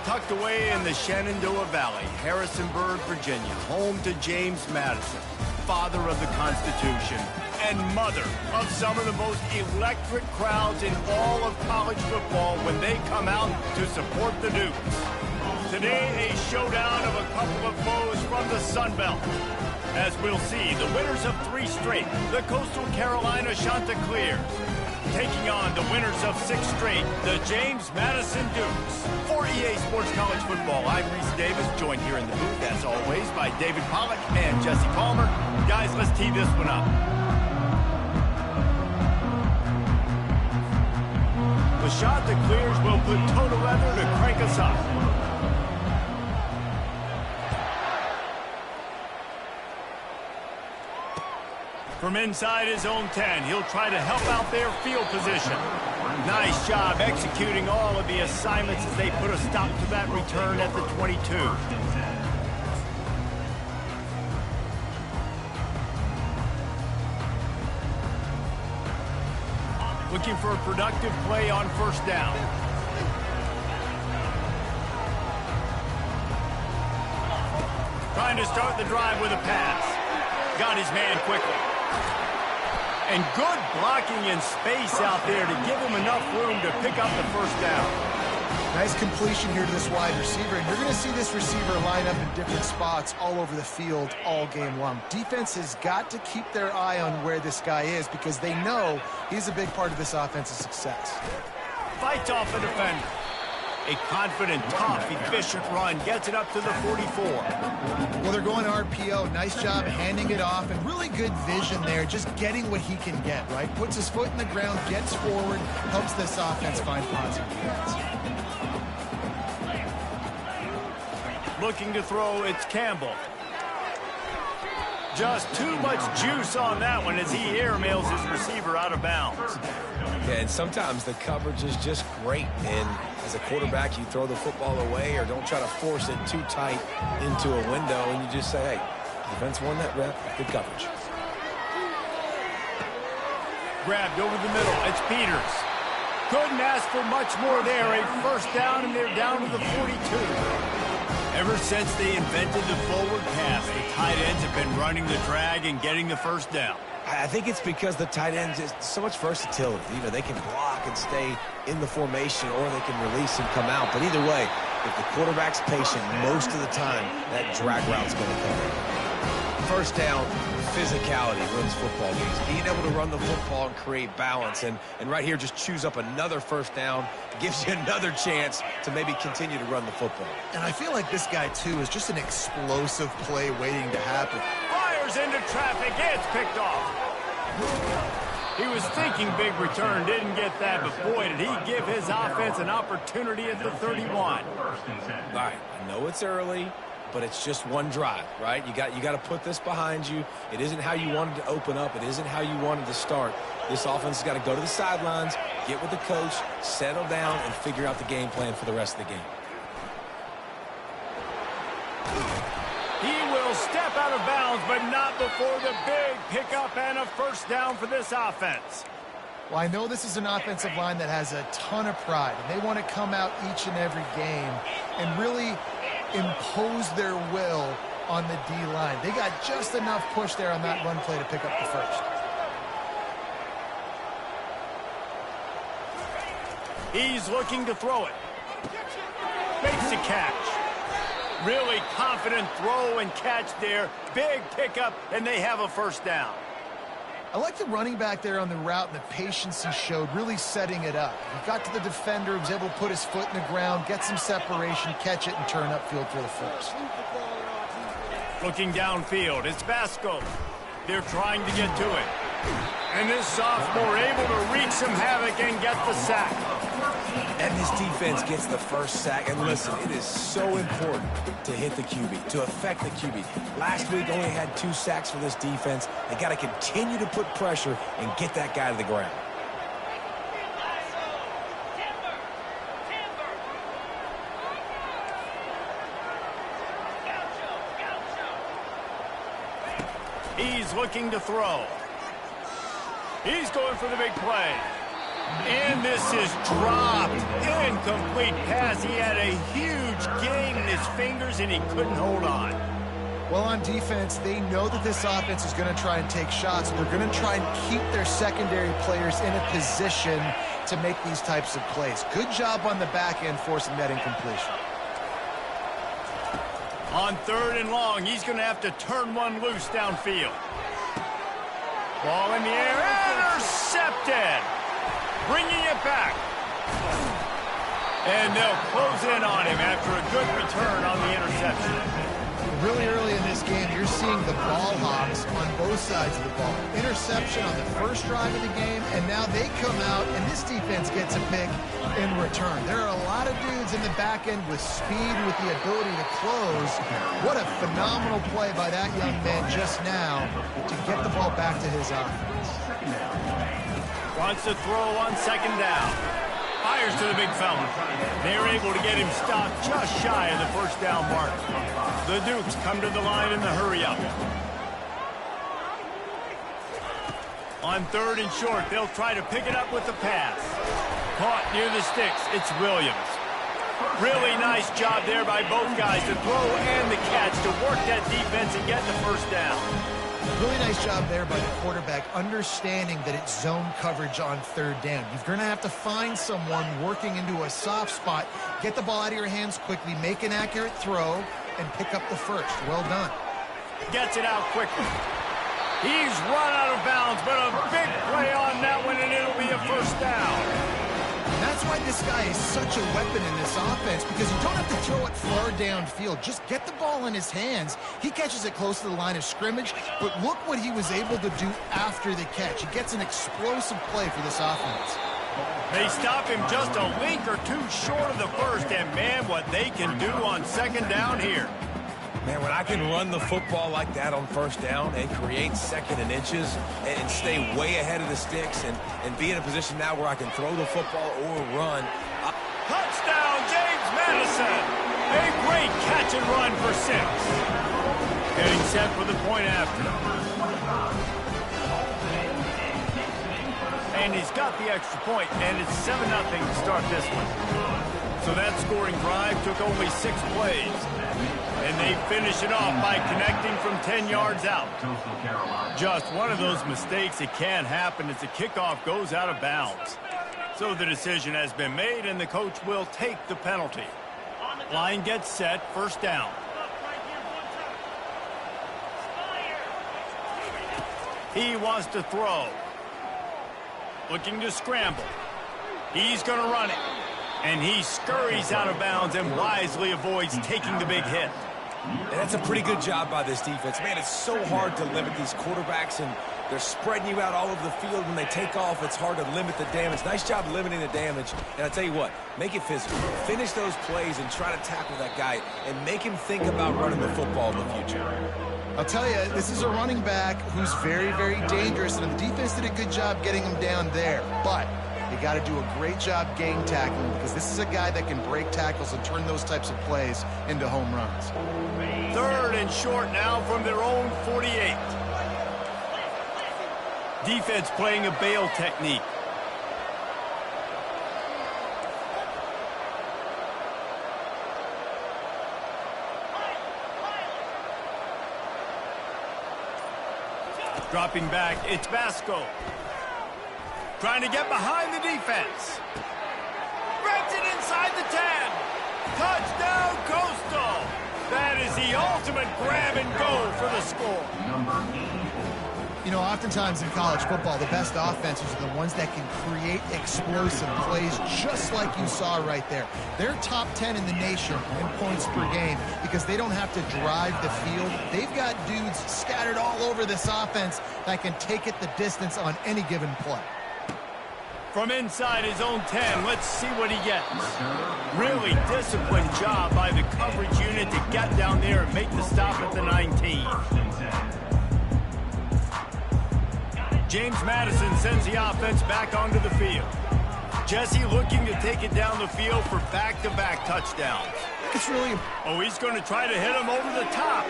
Tucked away in the Shenandoah Valley, Harrisonburg, Virginia, home to James Madison, father of the Constitution, and mother of some of the most electric crowds in all of college football when they come out to support the Dukes. Today, a showdown of a couple of foes from the Sun Belt. As we'll see, the winners of 3 straight, the Coastal Carolina Chanticleers, taking on the winners of 6 straight, the James Madison Dukes. For EA Sports College Football, I'm Reese Davis, joined here in the booth, as always, by David Pollack and Jesse Palmer. Guys, let's tee this one up. The Chanticleers will put toe to leather to crank us up. From inside his own 10, he'll try to help out their field position. Nice job executing all of the assignments as they put a stop to that return at the 22. Looking for a productive play on first down. Trying to start the drive with a pass. Got his man quickly. And good blocking in space out there to give him enough room to pick up the first down. Nice completion here to this wide receiver, and you're going to see this receiver line up in different spots all over the field all game long. Defense has got to keep their eye on where this guy is because they know he's a big part of this offense's success. Fights off a defender. A confident, tough, efficient run gets it up to the 44. Well, they're going RPO. Nice job handing it off, and really good vision there, just getting what he can get, right? Puts his foot in the ground, gets forward, helps this offense find positive yards. Looking to throw, it's Campbell. Just too much juice on that one as he airmails his receiver out of bounds. Yeah, and sometimes the coverage is just great, and as a quarterback, you throw the football away or don't try to force it too tight into a window, and you just say, hey, defense won that rep, good coverage. Grabbed over the middle, it's Peters. Couldn't ask for much more there, a first down, and they're down to the 42. Ever since they invented the forward pass, the tight ends have been running the drag and getting the first down. I think it's because the tight ends is so much versatility. You know, they can block and stay in the formation, or they can release and come out. But either way, if the quarterback's patient, most of the time, that drag route's going to come in. First down, physicality wins football games. Being able to run the football and create balance. And right here, just choose up another first down. Gives you another chance to maybe continue to run the football. And I feel like this guy, too, is just an explosive play waiting to happen. Fires into traffic. It's picked off. He was thinking big return, didn't get that, but boy, did he give his offense an opportunity at the 31. All right, I know it's early, but it's just one drive, right? You got to put this behind you. It isn't how you wanted to open up. It isn't how you wanted to start. This offense has got to go to the sidelines, get with the coach, settle down, and figure out the game plan for the rest of the game. He will step out of bounds, but not before the big pickup and a first down for this offense. Well, I know this is an offensive line that has a ton of pride, and they want to come out each and every game and really impose their will on the D-line. They got just enough push there on that run play to pick up the first. He's looking to throw it. Makes a catch. Really confident throw and catch there. Big pickup, and they have a first down. I like the running back there on the route and the patience he showed, really setting it up. He got to the defender, was able to put his foot in the ground, get some separation, catch it, and turn upfield for the first. Looking downfield, it's Vasco. They're trying to get to it. And this sophomore able to wreak some havoc and get the sack. And this defense gets the first sack. And listen, it is so important to hit the QB, to affect the QB. Last week only had 2 sacks for this defense. They got to continue to put pressure and get that guy to the ground. He's looking to throw. He's going for the big play. And this is dropped. Incomplete pass. He had a huge huge gain in his fingers, and he couldn't hold on. Well, on defense, they know that this offense is going to try and take shots. They're going to try and keep their secondary players in a position to make these types of plays. Good job on the back end forcing that incompletion. On 3rd and long, he's going to have to turn one loose downfield. Ball in the air, intercepted. Bringing it back. And they'll close in on him after a good return on the interception. Really early in this game, you're seeing the ball hawks on both sides of the ball. Interception on the first drive of the game, and now they come out, and this defense gets a pick in return. There are a lot of dudes in the back end with speed, with the ability to close. What a phenomenal play by that young man just now to get the ball back to his offense. Wants to throw on 2nd down. Fires to the big fella. They're able to get him stopped just shy of the 1st down mark. The Dukes come to the line in the hurry-up. On 3rd and short, they'll try to pick it up with the pass. Caught near the sticks, it's Williams. Really nice job there by both guys to throw and the catch to work that defense and get the 1st down. Really nice job there by the quarterback, understanding that it's zone coverage on 3rd down. You're going to have to find someone working into a soft spot, get the ball out of your hands quickly, make an accurate throw, and pick up the 1st. Well done. Gets it out quickly. He's run out of bounds, but a big play on that one, and it'll be a 1st down. And that's why this guy is such a weapon in this offense, because you don't have to throw it far downfield. Just get the ball in his hands. He catches it close to the line of scrimmage, but look what he was able to do after the catch. He gets an explosive play for this offense. They stop him just a link or two short of the 1st, and man, what they can do on 2nd down here. Man, when I can run the football like that on 1st down and create 2nd and inches and stay way ahead of the sticks and be in a position now where I can throw the football or run. Touchdown, James Madison. A great catch and run for 6. Getting set for the point after. And he's got the extra point, and it's 7-0 to start this one. So that scoring drive took only 6 plays. And they finish it off by connecting from 10 yards out. Just one of those mistakes that can happen as the kickoff goes out of bounds. So the decision has been made, and the coach will take the penalty. Line gets set, 1st down. He wants to throw. Looking to scramble. He's going to run it. And he scurries out of bounds and wisely avoids taking the big hit. And that's a pretty good job by this defense. Man, it's so hard to limit these quarterbacks, and they're spreading you out all over the field. When they take off, it's hard to limit the damage. Nice job limiting the damage. And I tell you what, make it physical. Finish those plays and try to tackle that guy and make him think about running the football in the future. I'll tell you, this is a running back who's very, very dangerous, and the defense did a good job getting him down there. But you got to do a great job game tackling, because this is a guy that can break tackles and turn those types of plays into home runs. 3rd and short now from their own 48. Defense playing a bail technique. Dropping back, it's Basco. Trying to get behind the defense. Grabs it inside the 10. Touchdown, Coastal. That is the ultimate grab and go for the score. You know, oftentimes in college football, the best offenses are the ones that can create explosive plays, just like you saw right there. They're top 10 in the nation in points per game because they don't have to drive the field. They've got dudes scattered all over this offense that can take it the distance on any given play. From inside his own 10, let's see what he gets. Really disciplined job by the coverage unit to get down there and make the stop at the 19. James Madison sends the offense back onto the field. Jesse looking to take it down the field for back-to-back touchdowns. It's really... Oh, he's going to try to hit him over the top.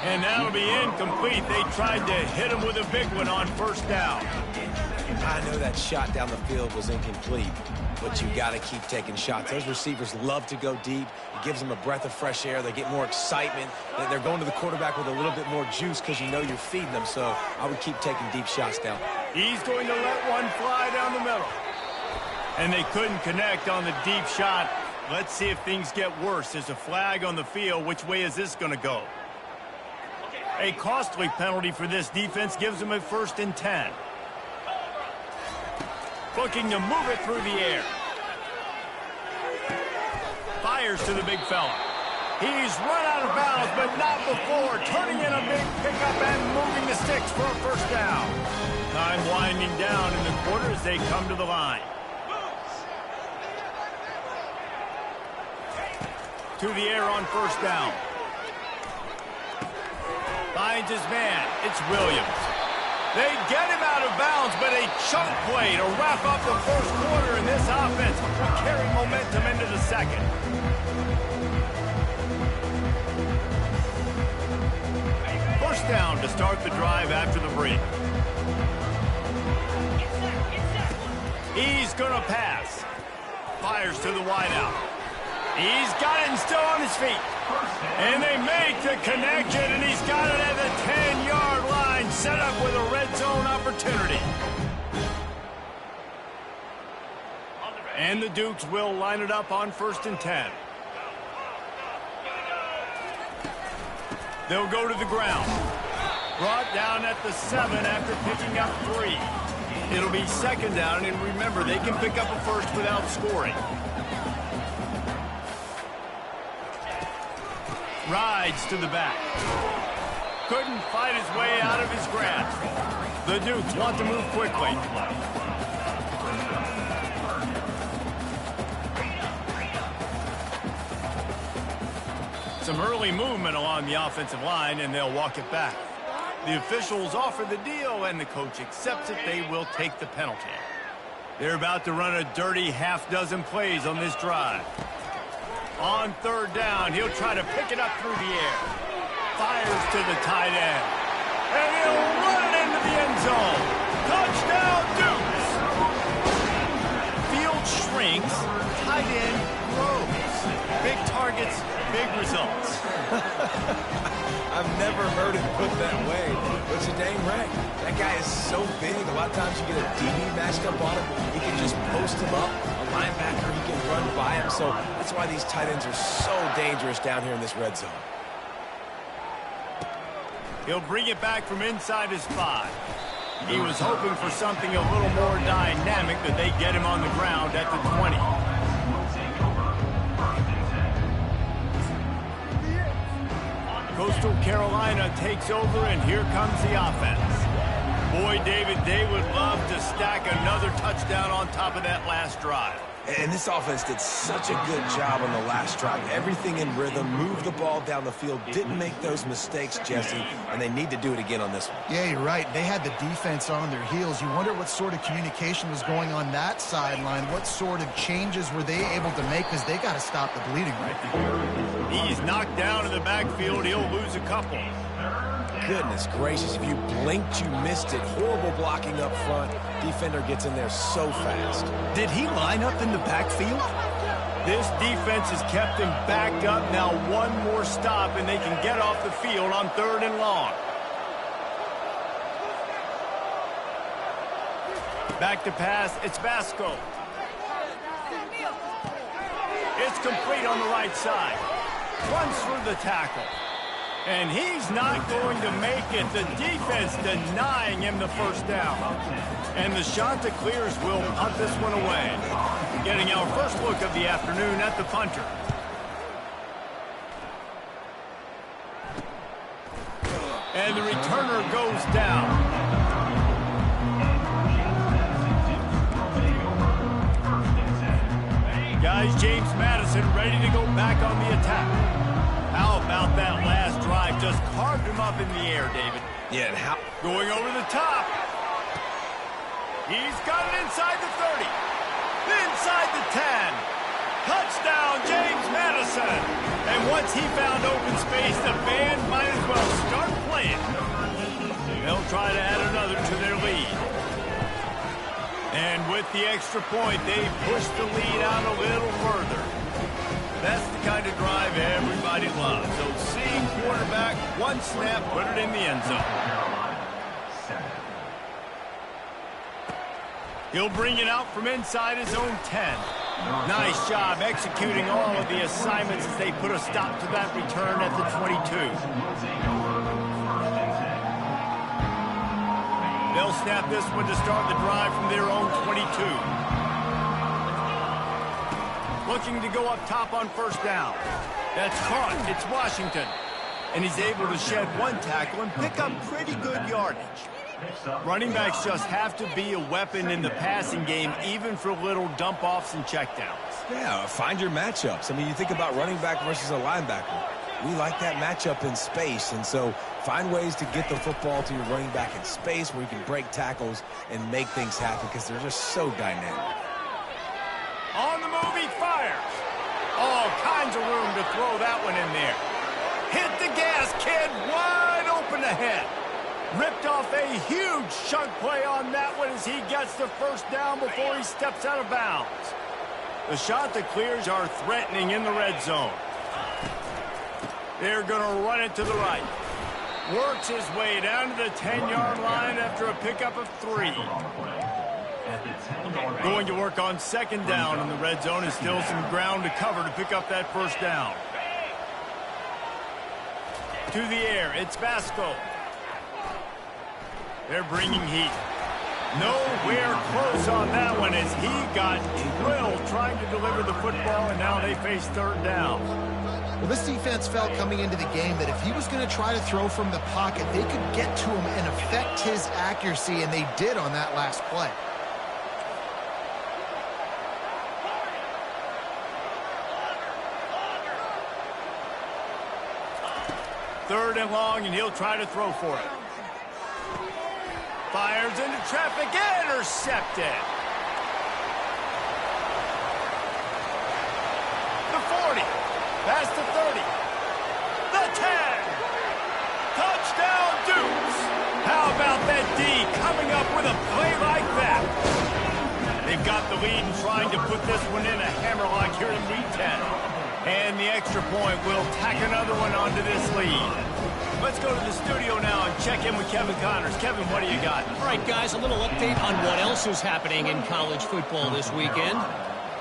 And that'll be incomplete. They tried to hit him with a big one on 1st down. I know that shot down the field was incomplete, but you got to keep taking shots. Those receivers love to go deep. It gives them a breath of fresh air. They get more excitement. They're going to the quarterback with a little bit more juice because you know you're feeding them. So I would keep taking deep shots down. He's going to let one fly down the middle. And they couldn't connect on the deep shot. Let's see if things get worse. There's a flag on the field. Which way is this going to go? A costly penalty for this defense gives them a 1st and 10. Looking to move it through the air. Fires to the big fella. He's run out of bounds, but not before. Turning in a big pickup and moving the sticks for a 1st down. Time winding down in the quarter as they come to the line. To the air on 1st down. Finds his man. It's Williams. They get him out of bounds, but a chunk play to wrap up the 1st quarter, and this offense will carry momentum into the 2nd. First down to start the drive after the break. He's going to pass. Fires to the wideout. He's got it and still on his feet. And they make the connection, and he's got it at the 10-yard line, set up with a red zone opportunity. And the Dukes will line it up on 1st and 10. They'll go to the ground. Brought down at the 7 after picking up 3. It'll be 2nd down, and remember, they can pick up a 1st without scoring. Rides to the back. Couldn't fight his way out of his grasp. The Dukes want to move quickly. Some early movement along the offensive line, and they'll walk it back. The officials offer the deal, and the coach accepts it. They will take the penalty. They're about to run a dirty half-dozen plays on this drive. On 3rd down, he'll try to pick it up through the air. Fires to the tight end. And he'll run it into the end zone. Touchdown, Dukes! Field shrinks, tight end grows. Big targets, big results. I've never heard it put that way, but you're dang right. That guy is so big. A lot of times you get a DB matched up on him. He can just post him up. A linebacker, he can run by him. So that's why these tight ends are so dangerous down here in this red zone. He'll bring it back from inside his 5. He was hoping for something a little more dynamic, but they get him on the ground at the 20. Coastal Carolina takes over, and here comes the offense. Boy, David, they would love to stack another touchdown on top of that last drive. And this offense did such a good job on the last drive. Everything in rhythm, moved the ball down the field, didn't make those mistakes, Jesse, and they need to do it again on this one. Yeah, you're right. They had the defense on their heels. You wonder what sort of communication was going on that sideline. What sort of changes were they able to make, because they got to stop the bleeding right now. He's knocked down in the backfield. He'll lose a couple. Goodness gracious, if you blinked, you missed it. Horrible blocking up front. Defender gets in there so fast. Did he line up in the backfield? This defense has kept him backed up. Now one more stop, and they can get off the field on 3rd and long. Back to pass, it's Vasco. It's complete on the right side. Runs through the tackle. And he's not going to make it. The defense denying him the 1st down. And the Chanticleers will punt this one away. Getting our first look of the afternoon at the punter. And the returner goes down. Guys, James Madison ready to go back on the attack. How about that last drive? Just carved him up in the air, David. Yeah, and how... Going over the top. He's got it inside the 30. Inside the 10. Touchdown, James Madison. And once he found open space, the band might as well start playing. They'll try to add another to their lead. And with the extra point, they push the lead out a little further. That's the kind of drive everybody loves. So seeing quarterback, one snap, put it in the end zone. He'll bring it out from inside his own 10. Nice job executing all of the assignments as they put a stop to that return at the 22. They'll snap this one to start the drive from their own 22. Looking to go up top on first down. That's caught. It's Washington. And he's able to shed one tackle and pick up pretty good yardage. Running backs just have to be a weapon in the passing game, even for little dump-offs and checkdowns. Yeah, find your matchups. I mean, you think about running back versus a linebacker. We like that matchup in space, and so find ways to get the football to your running back in space where you can break tackles and make things happen because they're just so dynamic. On the move, he fires. All kinds of room to throw that one in there. Hit the gas, kid. Wide open ahead. Ripped off a huge chunk play on that one as he gets the first down before he steps out of bounds. The shot that clears are threatening in the red zone. They're going to run it to the right. Works his way down to the 10-yard line after a pickup of 3. Going to work on second down in the red zone is still some ground to cover to pick up that first down. To the air, it's Vasco. They're bringing heat. Nowhere close on that one as he got drilled trying to deliver the football, and now they face third down. Well, this defense felt coming into the game that if he was going to try to throw from the pocket, they could get to him and affect his accuracy, and they did on that last play. Third and long, and he'll try to throw for it. Fires into traffic, intercepted. The 40, past the 30, the 10. Touchdown, Dukes. How about that D coming up with a play like that? They've got the lead and trying to put this one in a hammerlock here in week 10. And the extra point will tack another one onto this lead. Let's go to the studio now and check in with Kevin Connors. Kevin, what do you got? All right, guys, a little update on what else is happening in college football this weekend.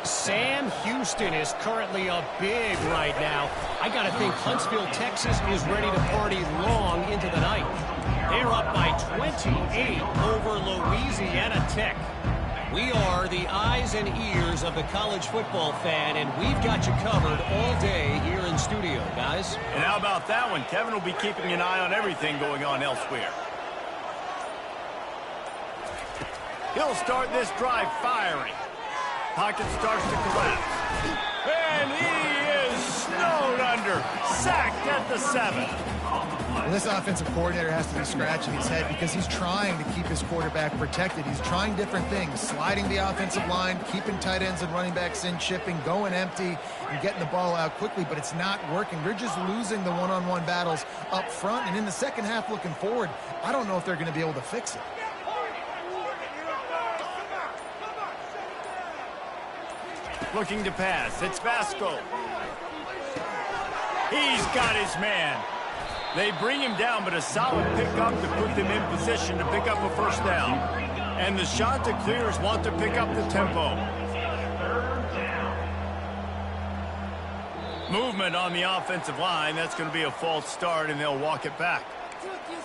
Sam Houston is currently up big right now. I got to think Huntsville, Texas is ready to party long into the night. They're up by 28 over Louisiana Tech. We are the eyes and ears of the college football fan, and we've got you covered all day here in studio, guys. And how about that one? Kevin will be keeping an eye on everything going on elsewhere. He'll start this drive firing. Pocket starts to collapse. And he is snowed under. Sacked at the 7. Well, this offensive coordinator has to be scratching his head because he's trying to keep his quarterback protected. He's trying different things, sliding the offensive line, keeping tight ends and running backs in, chipping, going empty, and getting the ball out quickly, but it's not working. We're just losing the one-on-one battles up front, and in the second half looking forward, I don't know if they're going to be able to fix it. Looking to pass. It's Vasco. He's got his man. They bring him down, but a solid pickup to put them in position to pick up a first down. And the shot to clears want to pick up the tempo. Movement on the offensive line. That's going to be a false start, and they'll walk it back.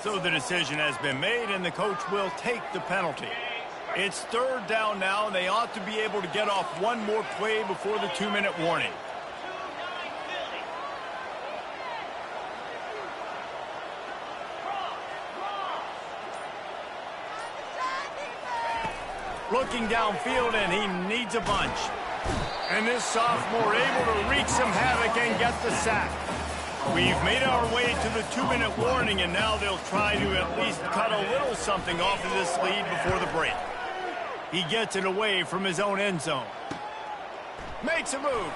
So the decision has been made, and the coach will take the penalty. It's third down now, and they ought to be able to get off one more play before the 2-minute warning. Looking downfield, and he needs a bunch. And this sophomore able to wreak some havoc and get the sack. We've made our way to the 2-minute warning, and now they'll try to at least cut a little something off of this lead before the break. He gets it away from his own end zone. Makes a move.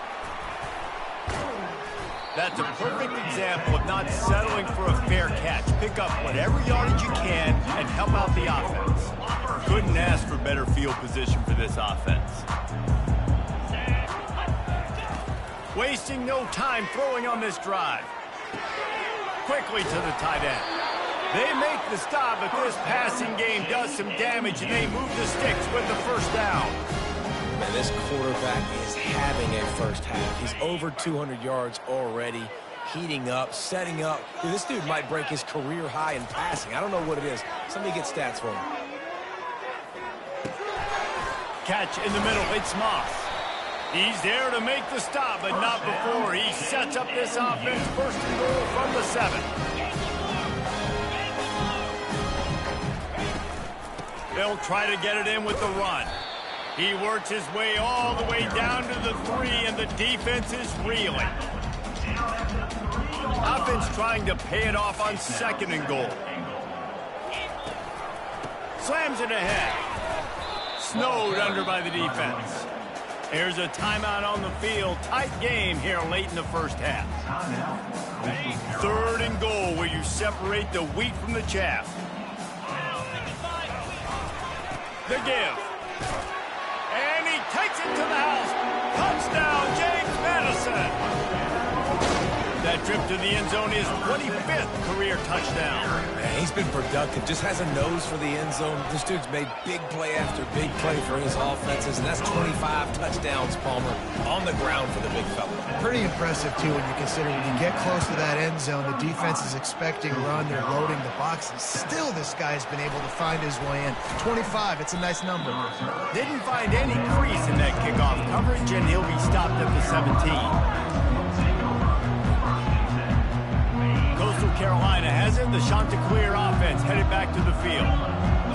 That's a perfect example of not settling for a fair catch. Pick up whatever yardage you can and help out the offense. Couldn't ask for better field position for this offense. Wasting no time throwing on this drive. Quickly to the tight end. They make the stop, but this passing game does some damage, and they move the sticks with the first down. Man, this quarterback is having a first half. He's over 200 yards already, heating up, setting up. Dude, this dude might break his career high in passing. I don't know what it is. Somebody get stats for him. Catch in the middle. It's Moss. He's there to make the stop, but not before. He sets up this offense first and goal from the 7. They'll try to get it in with the run. He works his way all the way down to the 3, and the defense is reeling. Offense trying to pay it off on 2nd and goal. Slams it ahead. Snowed under by the defense. Here's a timeout on the field. Tight game here late in the first half. 3rd and goal, where you separate the wheat from the chaff. The give. And he takes it to the house. Touchdown, James Madison. That trip to the end zone is 25th career touchdown. Man, he's been productive. Just has a nose for the end zone. This dude's made big play after big play for his offenses, and that's 25 touchdowns, Palmer, on the ground for the big fella. Pretty impressive, too, when you consider when you get close to that end zone, the defense is expecting a run. They're loading the box, and still this guy's been able to find his way in. 25, it's a nice number. Didn't find any crease in that kickoff coverage, and he'll be stopped at the 17. Coastal Carolina has it. The Chanticleer offense headed back to the field.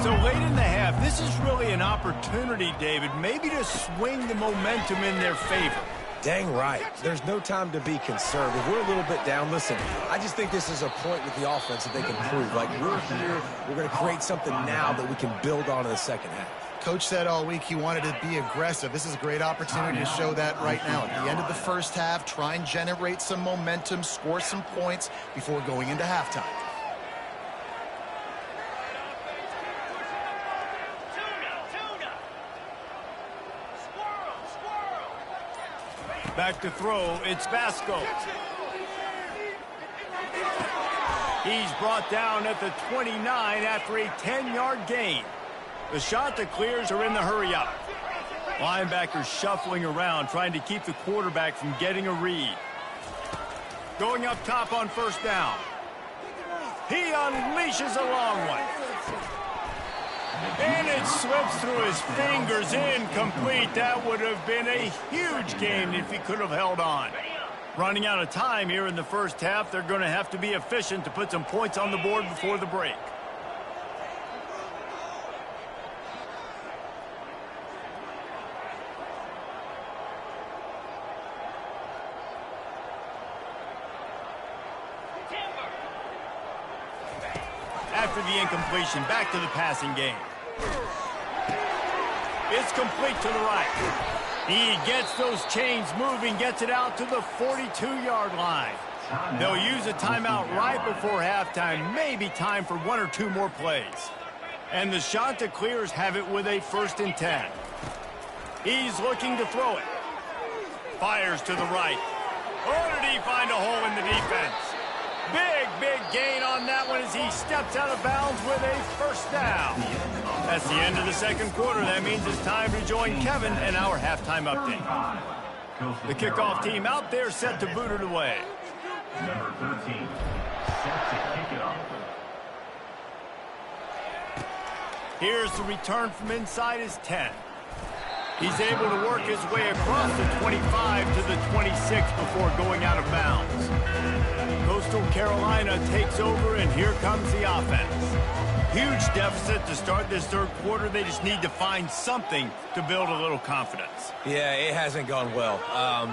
So late in the half, this is really an opportunity, David, maybe to swing the momentum in their favor. Dang right. There's no time to be conservative. We're a little bit down. Listen, I just think this is a point with the offense that they can prove. Like, we're here, we're going to create something now that we can build on in the second half. Coach said all week he wanted to be aggressive. This is a great opportunity to show that right now. At the end of the first half, try and generate some momentum, score some points before going into halftime. Back to throw, it's Vasco. He's brought down at the 29 after a 10-yard gain. The Chanticleers are in the hurry-up. Linebackers shuffling around, trying to keep the quarterback from getting a read. Going up top on first down. He unleashes a long one. And it slips through his fingers, incomplete. That would have been a huge gain if he could have held on. Running out of time here in the first half, they're going to have to be efficient to put some points on the board before the break. After the incompletion, back to the passing game. It's complete to the right. He gets those chains moving, gets it out to the 42-yard line. They'll use a timeout right before halftime, maybe time for 1 or 2 more plays. And the Chanticleers have it with a 1st and 10. He's looking to throw it. Fires to the right. Oh, did he find a hole in the defense? Big gain on that one as he steps out of bounds with a first down. That's the end of the second quarter. That means it's time to join Kevin and our halftime update. The kickoff team out there set to boot it away. Number 13, set to kick it off. Here's the return from inside his 10. He's able to work his way across the 25 to the 26 before going out of bounds. Coastal Carolina takes over, and here comes the offense. Huge deficit to start this third quarter. They just need to find something to build a little confidence. Yeah, it hasn't gone well.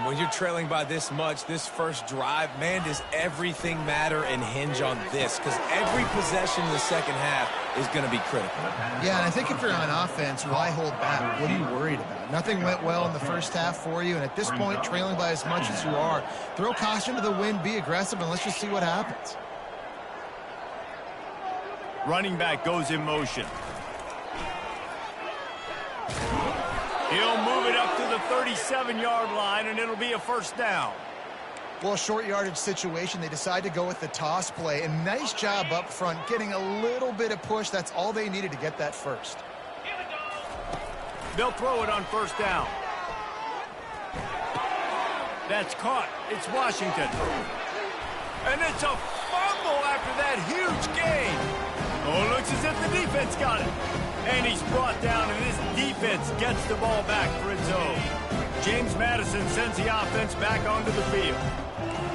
When you're trailing by this much, this first drive, man, does everything matter and hinge on this? Because every possession in the second half is going to be critical. Yeah, and I think if you're on offense, why hold back? What are you worried about? Nothing went well in the first half for you, and at this point, trailing by as much as you are, throw caution to the wind, be aggressive, and let's just see what happens. Running back goes in motion. He'll move it up to the 37-yard line, and it'll be a first down. Well, short yardage situation, they decide to go with the toss play. And nice job up front, getting a little bit of push. That's all they needed to get that first. They'll throw it on first down. That's caught. It's Washington. And it's a fumble after that huge gain. Oh, it looks as if the defense got it. And he's brought down, and this defense gets the ball back for its own. James Madison sends the offense back onto the field.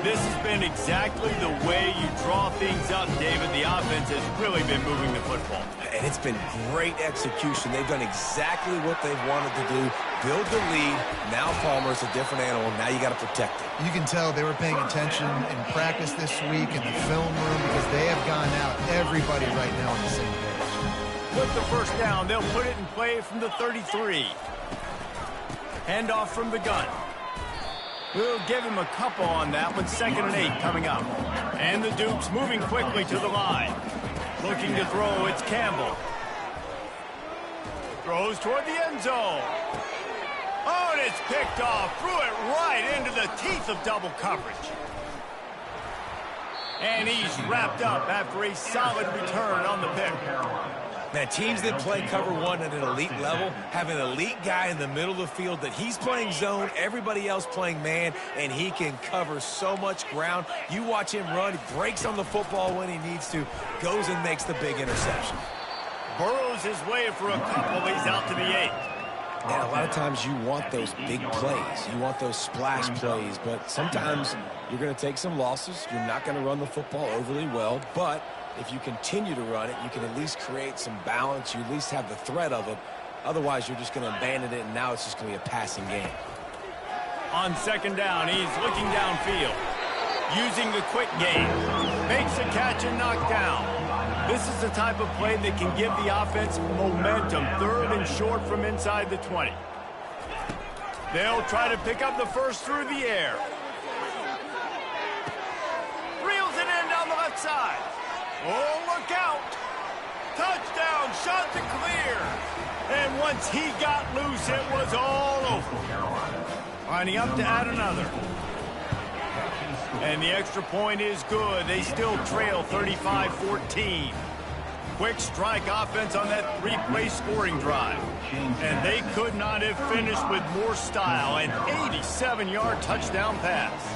This has been exactly the way you draw things up, David. The offense has really been moving the football. And it's been great execution. They've done exactly what they've wanted to do. Build the lead. Now Palmer's a different animal. Now you got to protect it. You can tell they were paying attention in practice this week in the film room because they have gone out, everybody right now on the same page. With the first down, they'll put it in play from the 33. Handoff from the gun. We'll give him a couple on that one. 2nd and 8 coming up. And the Dukes moving quickly to the line. Looking to throw, it's Campbell. Throws toward the end zone. Oh, and it's picked off. Threw it right into the teeth of double coverage. And he's wrapped up after a solid return on the pick. Now, teams that play cover one at an elite level have an elite guy in the middle of the field that he's playing zone, everybody else playing man, and he can cover so much ground. You watch him run, he breaks on the football when he needs to, goes and makes the big interception. Burrows his way for a couple. He's out to the 8. And a lot of times you want those big plays. You want those splash plays, but sometimes you're going to take some losses. You're not going to run the football overly well, but if you continue to run it, you can at least create some balance. You at least have the threat of it. Otherwise, you're just going to abandon it, and now it's just going to be a passing game. On 2nd down, he's looking downfield. Using the quick game. Makes a catch and knocked down. This is the type of play that can give the offense momentum. 3rd and short from inside the 20. They'll try to pick up the first through the air. Reels it in down the left side. Oh, look out. Touchdown, shot to clear. And once he got loose, it was all over. Lining up to add another. And the extra point is good. They still trail 35-14. Quick strike offense on that 3-play scoring drive. And they could not have finished with more style. An 87-yard touchdown pass.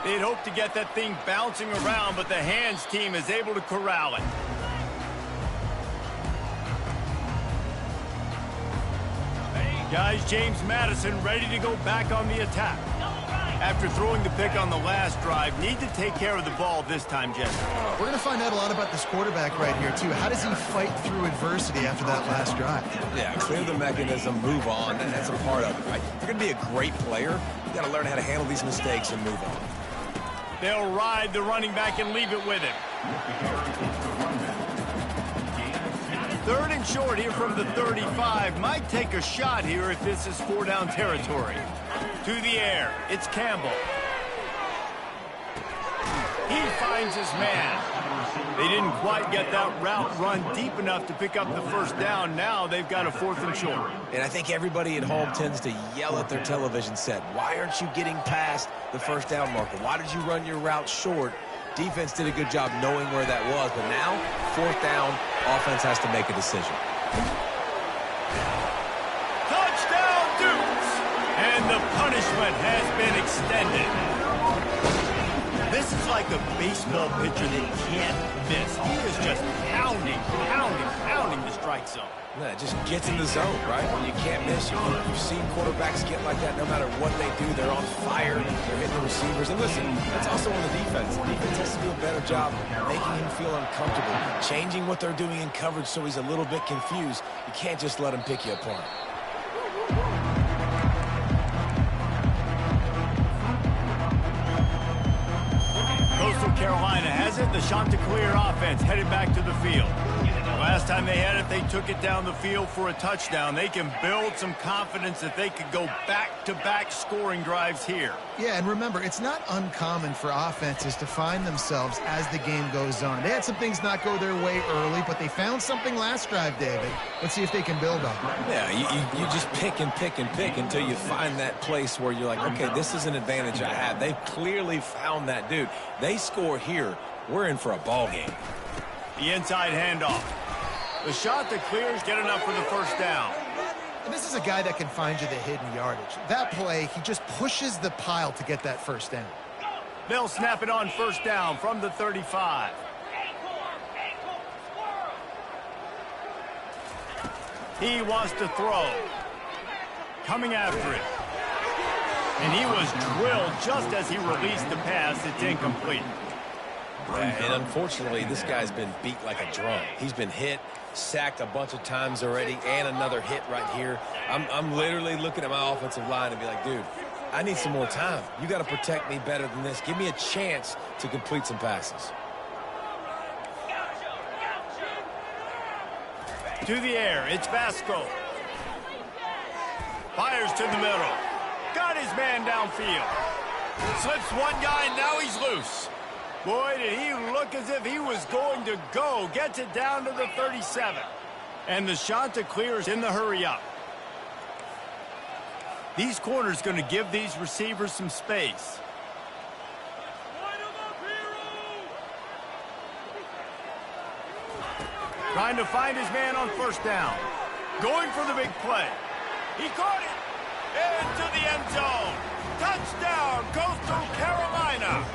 They'd hoped to get that thing bouncing around, but the hands team is able to corral it. Guys, James Madison ready to go back on the attack. After throwing the pick on the last drive, need to take care of the ball this time, Jesse. We're going to find out a lot about this quarterback right here, too. How does he fight through adversity after that last drive? Yeah, clear the mechanism, move on, and that's a part of it, right? If you're going to be a great player, you got to learn how to handle these mistakes and move on. They'll ride the running back and leave it with him. 3rd and short here from the 35. Might take a shot here if this is 4-down territory. To the air, it's Campbell. He finds his man. They didn't quite get that route run deep enough to pick up the first down. Now they've got a 4th and short. And I think everybody at home tends to yell at their television set. Why aren't you getting past the first down marker? Why did you run your route short? Defense did a good job knowing where that was, but now, 4th down, offense has to make a decision. Touchdown, Dukes! And the punishment has been extended. This is like a baseball pitcher that can't miss. He is just pounding the strike zone. Yeah, it just gets in the zone, right? When you can't miss, you've seen quarterbacks get like that no matter what they do. They're on fire. They're hitting the receivers. And listen, that's also on the defense. The defense has to do a better job making him feel uncomfortable, changing what they're doing in coverage so he's a little bit confused. You can't just let him pick you apart. Coastal Carolina has it. The Chanticleer offense headed back to the field. Last time they had it, they took it down the field for a touchdown. They can build some confidence that they could go back-to-back scoring drives here. Yeah, and remember, it's not uncommon for offenses to find themselves as the game goes on. They had some things not go their way early, but they found something last drive, David. Let's see if they can build on it. Yeah, you just pick and pick and pick until you find that place where you're like, okay, this is an advantage I have. They've clearly found that, dude. They score here, we're in for a ball game. The inside handoff. The shot that clears, get enough for the first down. And this is a guy that can find you the hidden yardage. That play, he just pushes the pile to get that first down. They'll snap it on first down from the 35. He wants to throw. Coming after it. And he was drilled just as he released the pass. It's incomplete. And unfortunately, this guy's been beat like a drum. He's been hit, sacked a bunch of times already, and another hit right here. I'm literally looking at my offensive line and be like, dude, I need some more time. You got to protect me better than this. Give me a chance to complete some passes. To the air, it's Vasco. Fires to the middle. Got his man downfield. Slips one guy, and now he's loose. Boy, did he look as if he was going to go. Gets it down to the 37. And the shot to clear is in the hurry up. These corners going to give these receivers some space. Trying to find his man on first down. Going for the big play. He caught it. Into the end zone. Touchdown, Coastal Carolina.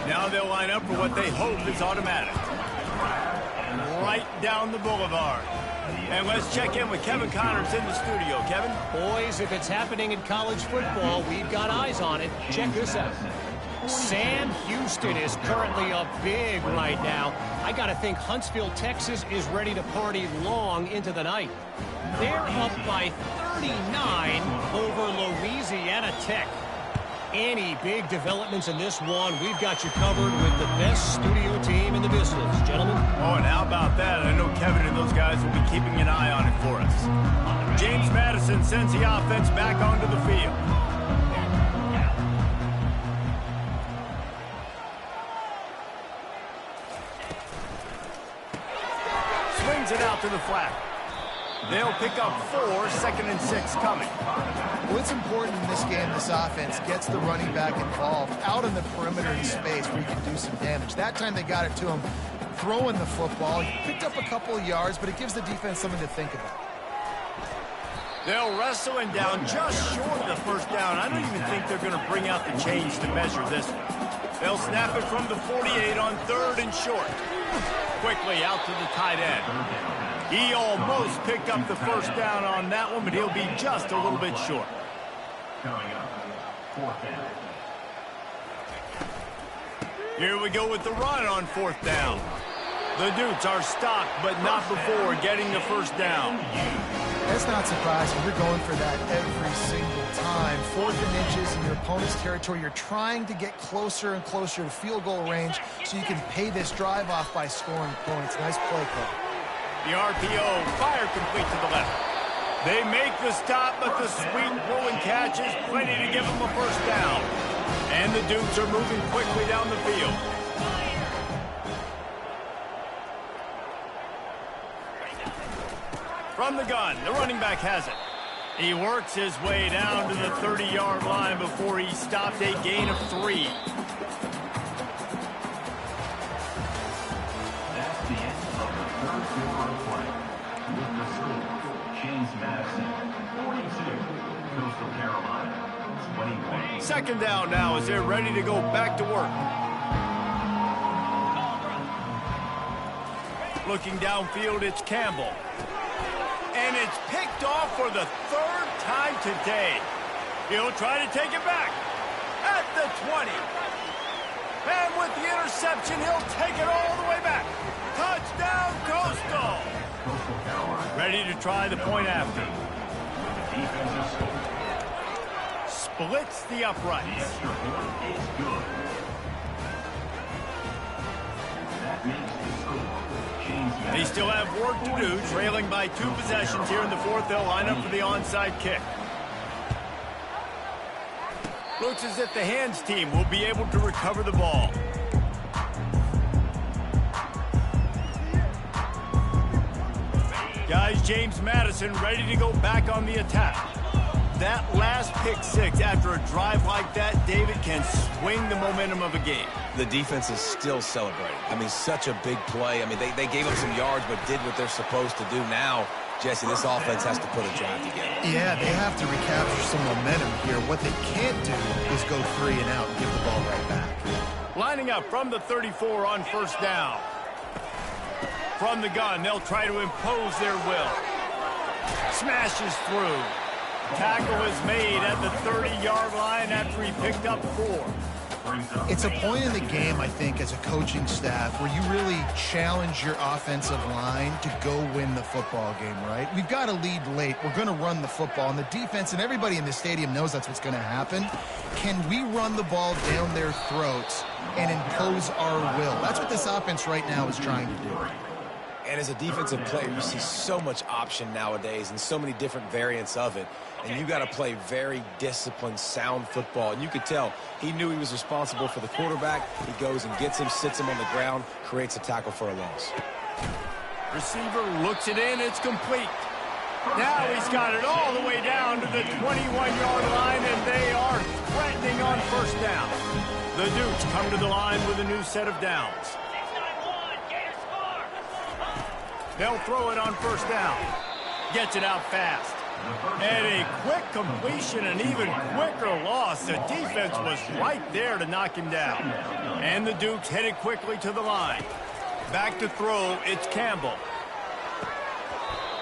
Now they'll line up for what they hope is automatic. Right down the boulevard. And let's check in with Kevin Connors in the studio. Kevin? Boys, if it's happening in college football, we've got eyes on it. Check this out. Sam Houston is currently up big right now. I got to think Huntsville, Texas is ready to party long into the night. They're up by 39 over Louisiana Tech. Any big developments in this one, we've got you covered with the best studio team in the business, gentlemen. Oh, and how about that? I know Kevin and those guys will be keeping an eye on it for us. James Madison sends the offense back onto the field. Swings it out to the flat. They'll pick up 4, 2nd and 6 coming. Well, it's important in this game, this offense gets the running back involved out in the perimeter in space where you can do some damage. That time they got it to him throwing the football. He picked up a couple of yards, but it gives the defense something to think about. They'll wrestle him down just short of the first down. I don't even think they're going to bring out the chains to measure this one. They'll snap it from the 48 on 3rd and short. Quickly out to the tight end. He almost picked up the first down on that one, but he'll be just a little bit short. Coming up, 4th down. Here we go with the run on 4th down. The Dukes are stopped, but not before getting the first down. That's not surprising. You're going for that every single time. 4th and inches in your opponent's territory. You're trying to get closer and closer to field goal range so you can pay this drive off by scoring points. Nice play call. The RPO, fire complete to the left. They make the stop, but the sweet throw and catch is plenty to give them a first down. And the Dukes are moving quickly down the field. From the gun, the running back has it. He works his way down to the 30-yard line before he stopped, a gain of 3. That's the end of the 3rd quarter of play. With the score, James Madison, 42, Coastal Carolina, 21. 2nd down now as they're ready to go back to work. Looking downfield, it's Campbell. And it's picked off for the 3rd time today. He'll try to take it back at the 20. And with the interception, he'll take it all the way back. Touchdown, Coastal. Coastal Carolina. Ready to try the point after. Defensive score. Splits the The uprights. extra point is good. That makes the score James They still have work to do, trailing by 2 possessions here in the fourth. They'll line up for the onside kick. Looks as if the hands team will be able to recover the ball. Guys, James Madison ready to go back on the attack. That last pick six after a drive like that, David, can swing the momentum of a game. The defense is still celebrating. I mean, such a big play. I mean, they gave up some yards but did what they're supposed to do. Now, Jesse, this offense has to put a drive together. Yeah, they have to recapture some momentum here. What they can't do is go 3 and out and give the ball right back. Lining up from the 34 on first down. From the gun, they'll try to impose their will. Smashes through. Tackle is made at the 30-yard line after he picked up 4. It's a point in the game, I think, as a coaching staff where you really challenge your offensive line to go win the football game, right? We've got to lead late. We're going to run the football. And the defense and everybody in the stadium knows that's what's going to happen. Can we run the ball down their throats and impose our will? That's what this offense right now is trying to do. And as a defensive player, you see so much option nowadays and so many different variants of it. And you got to play very disciplined, sound football. And you could tell he knew he was responsible for the quarterback. He goes and gets him, sits him on the ground, creates a tackle for a loss. Receiver looks it in. It's complete. Now he's got it all the way down to the 21-yard line, and they are threatening on first down. The Dukes come to the line with a new set of downs. They'll throw it on first down. Gets it out fast. And a quick completion, an even quicker loss. The defense was right there to knock him down. And the Dukes headed quickly to the line. Back to throw, it's Campbell.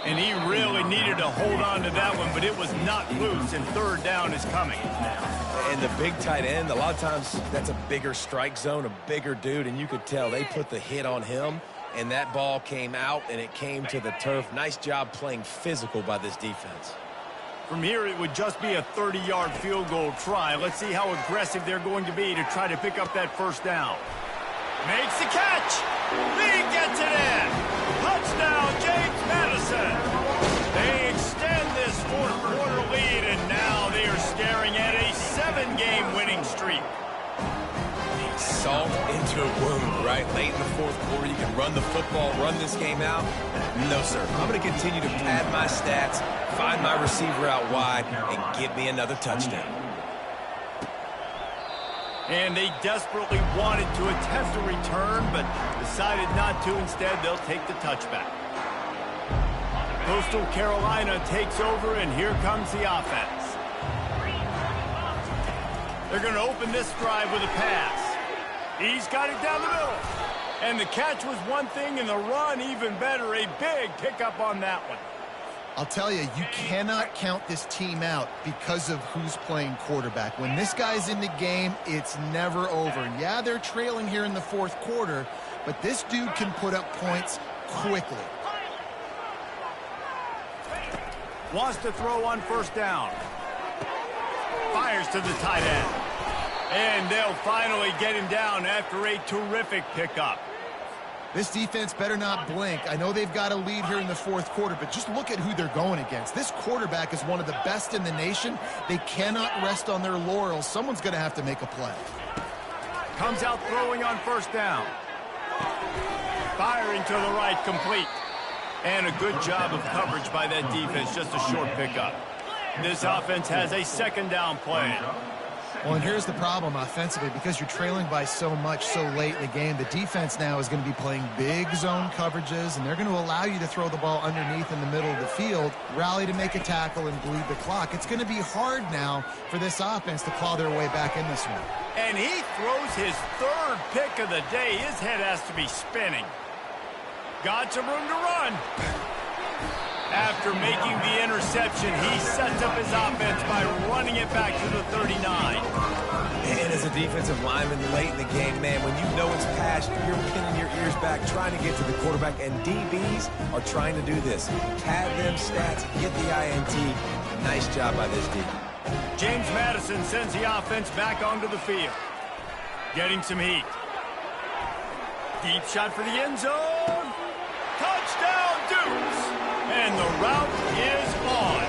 And he really needed to hold on to that one, but it was not loose, and third down is coming. And the big tight end, a lot of times that's a bigger strike zone, a bigger dude, and you could tell they put the hit on him. And that ball came out, and it came to the turf. Nice job playing physical by this defense. From here, it would just be a 30-yard field goal try. Let's see how aggressive they're going to be to try to pick up that first down. Makes the catch. He gets it in. Touchdown, James Madison. They extend this fourth-quarter lead, and now they are staring at a 7-game winning streak. Salt into a wound, right? Late in the fourth quarter, you can run the football, run this game out. No, sir. I'm going to continue to pad my stats, find my receiver out wide, and get me another touchdown. And they desperately wanted to attempt a return, but decided not to. Instead, they'll take the touchback. Coastal Carolina takes over, and here comes the offense. They're going to open this drive with a pass. He's got it down the middle. And the catch was one thing, and the run even better. A big pickup on that one. I'll tell you, you cannot count this team out because of who's playing quarterback. When this guy's in the game, it's never over. And yeah, they're trailing here in the fourth quarter, but this dude can put up points quickly. Wants to throw on first down. Fires to the tight end. And they'll finally get him down after a terrific pickup. This defense better not blink. I know they've got a lead here in the fourth quarter, but just look at who they're going against. This quarterback is one of the best in the nation. They cannot rest on their laurels. Someone's going to have to make a play. Comes out throwing on first down. Firing to the right, complete. And a good job of coverage by that defense, just a short pickup. This offense has a second down play. Well, and here's the problem offensively. Because you're trailing by so much so late in the game, the defense now is going to be playing big zone coverages, and they're going to allow you to throw the ball underneath in the middle of the field, rally to make a tackle, and bleed the clock. It's going to be hard now for this offense to claw their way back in this one. And he throws his third pick of the day. His head has to be spinning. Got some room to run. After making the interception, he sets up his offense by running it back to the 39. And as a defensive lineman late in the game, man, when you know it's past, you're pinning your ears back, trying to get to the quarterback, and DBs are trying to do this. Pad them stats, get the INT. Nice job by this D. James Madison sends the offense back onto the field. Getting some heat. Deep shot for the end zone. Touchdown, Dukes! And the route is on.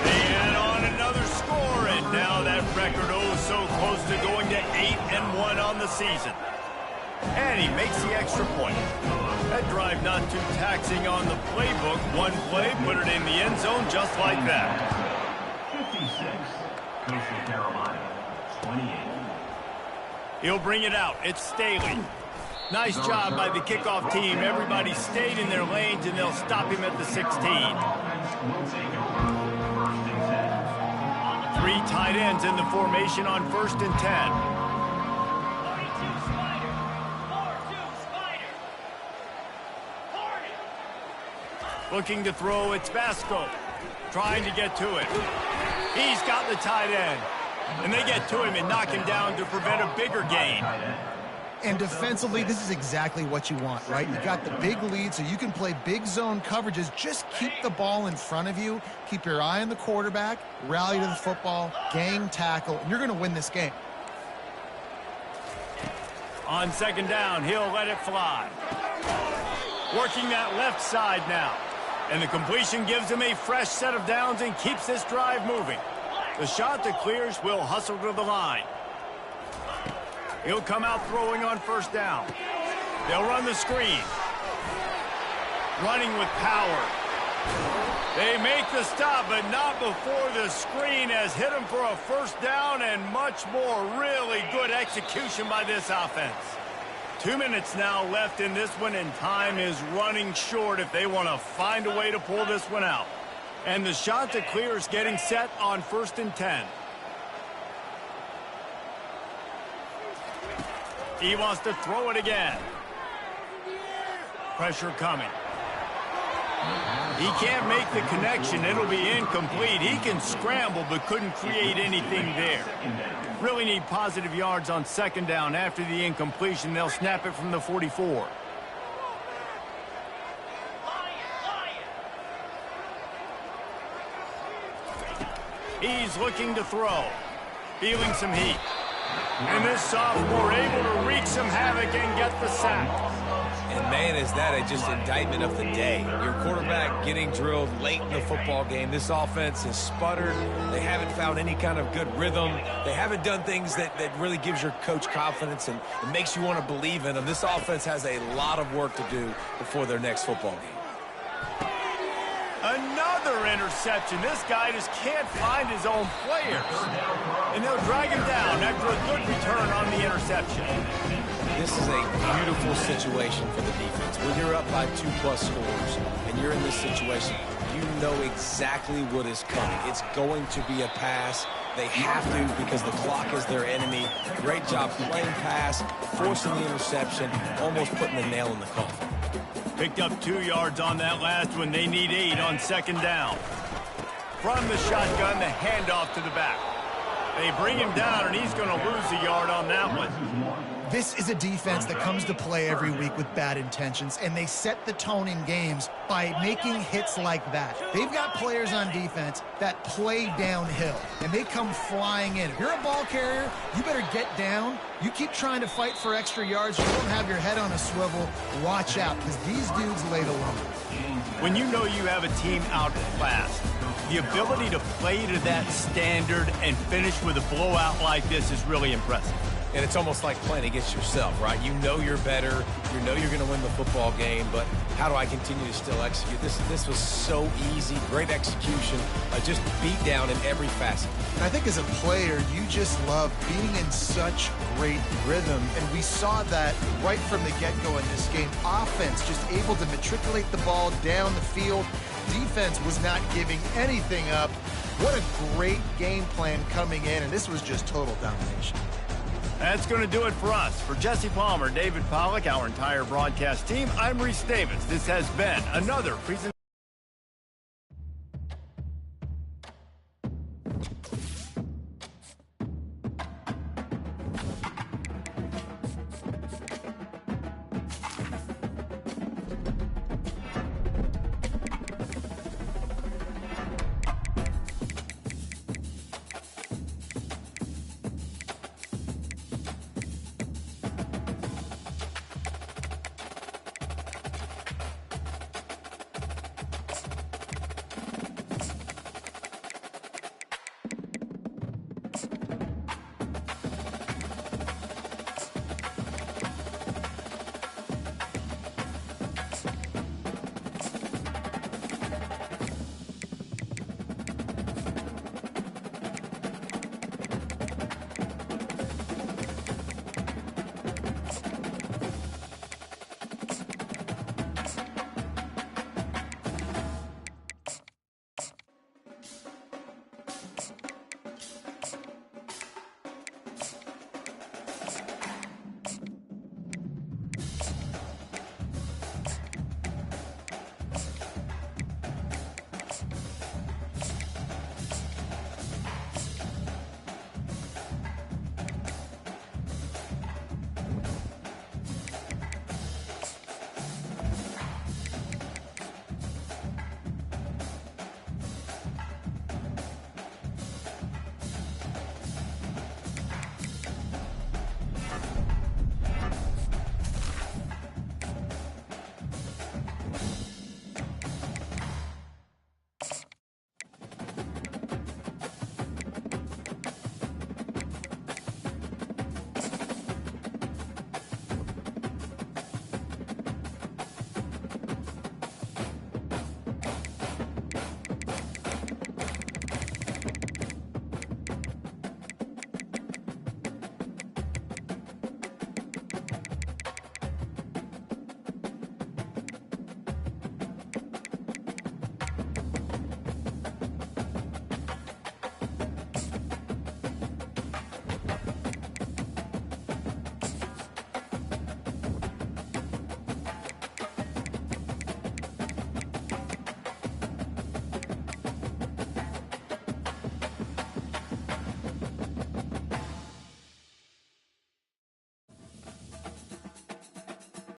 They add on another score, and now that record so close to going to 8-1 on the season. And he makes the extra point. That drive not too taxing on the playbook. One play, put it in the end zone just like that. 56, Coastal Carolina, 28. He'll bring it out. It's Staley. Nice job by the kickoff team. Everybody stayed in their lanes, and they'll stop him at the 16. Will take over 1st and 10. 3 tight ends in the formation on 1st and 10. Looking to throw, it's Vasco. Trying to get to it. He's got the tight end. And they get to him and knock him down to prevent a bigger gain. And defensively, this is exactly what you want, right? You got the big lead, so you can play big zone coverages. Just keep the ball in front of you. Keep your eye on the quarterback. Rally to the football. Gang tackle. And you're going to win this game. On 2nd down, he'll let it fly. Working that left side now. And the completion gives him a fresh set of downs and keeps this drive moving. The shot that clears will hustle to the line. He'll come out throwing on 1st down. They'll run the screen. Running with power. They make the stop, but not before the screen has hit him for a 1st down and much more. Really good execution by this offense. 2 minutes now left in this one, and time is running short if they want to find a way to pull this one out. And the shot to clear is getting set on 1st and 10. He wants to throw it again. Pressure coming. He can't make the connection. It'll be incomplete. He can scramble but couldn't create anything there. Really need positive yards on 2nd down. After the incompletion, they'll snap it from the 44. He's looking to throw. Feeling some heat. And this sophomore able to wreak some havoc and get the sack. And man, is that just indictment of the day. Your quarterback getting drilled late in the football game. This offense has sputtered. They haven't found any kind of good rhythm. They haven't done things that really gives your coach confidence and it makes you want to believe in them. This offense has a lot of work to do before their next football game. Another interception. This guy just can't find his own players. And they'll drag him down after a good return on the interception. This is a beautiful situation for the defense. When you're up by 2+ scores and you're in this situation, you know exactly what is coming. It's going to be a pass. They have to because the clock is their enemy. Great job playing pass, forcing the interception, almost putting the nail in the coffin. Picked up 2 yards on that last one. They need 8 on 2nd down. From the shotgun, the handoff to the back. They bring him down, and he's going to lose a yard on that one. This is a defense that comes to play every week with bad intentions, and they set the tone in games by making hits like that. They've got players on defense that play downhill, and they come flying in. If you're a ball carrier, you better get down. You keep trying to fight for extra yards. You don't have your head on a swivel. Watch out, because these dudes lay the lumber. When you know you have a team outclassed, the ability to play to that standard and finish with a blowout like this is really impressive. And it's almost like playing against yourself, right? You know you're better. You know you're going to win the football game, but how do I continue to still execute? This was so easy. Great execution. Just beat down in every facet. And I think as a player, you just love being in such great rhythm. And we saw that right from the get-go in this game. Offense just able to matriculate the ball down the field. Defense was not giving anything up. What a great game plan coming in, and this was just total domination. That's going to do it for us. For Jesse Palmer, David Pollack, our entire broadcast team, I'm Reese Davis. This has been another presentation. yards.